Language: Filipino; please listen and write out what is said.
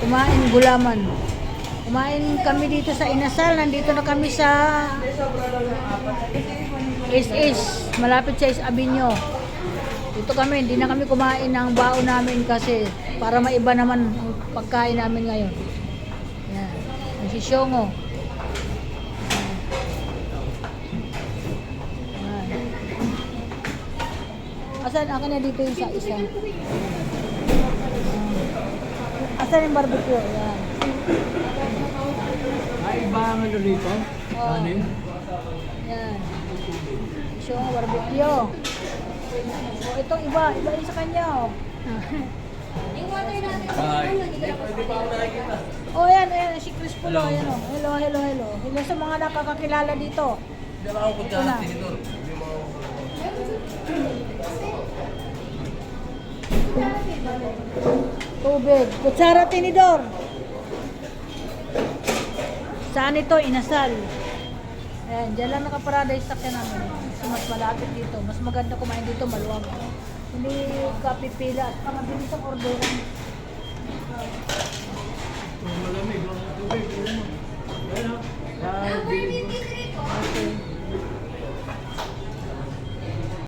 Kumain gulaman. Kumain kami dito sa Inasal. Nandito na kami sa SS. Malapit sa Abinyo. Dito kami, hindi na kami kumain ng baon namin kasi para maiba naman ang pagkain namin ngayon. Yan. Ang sisyongo. Yan. Asan? Akin na dito yung sa isa. Asan yung barbecue? Yan. Ay, iba ang ano dito? Kanin? Yan. Sisyongo barbecue. Oh, itong iba yung sa kanya. Oh. Ay, hindi pa ako nakikita. Oh, ayan, si Chris Pulo, ayan oh. Hello. Hello sa mga nakakakilala dito. Hindi lang ako punta ng tinidor. Tubig. Kutsara tinidor. Saan ito? Inasal. Ayan, dyan lang nakaparada yung sakyan namin. Kasi mas malapit dito. Mas maganda kumain dito, maluwag. Hindi ka pipila at mabilis ang orderan. Malamig ang tubig.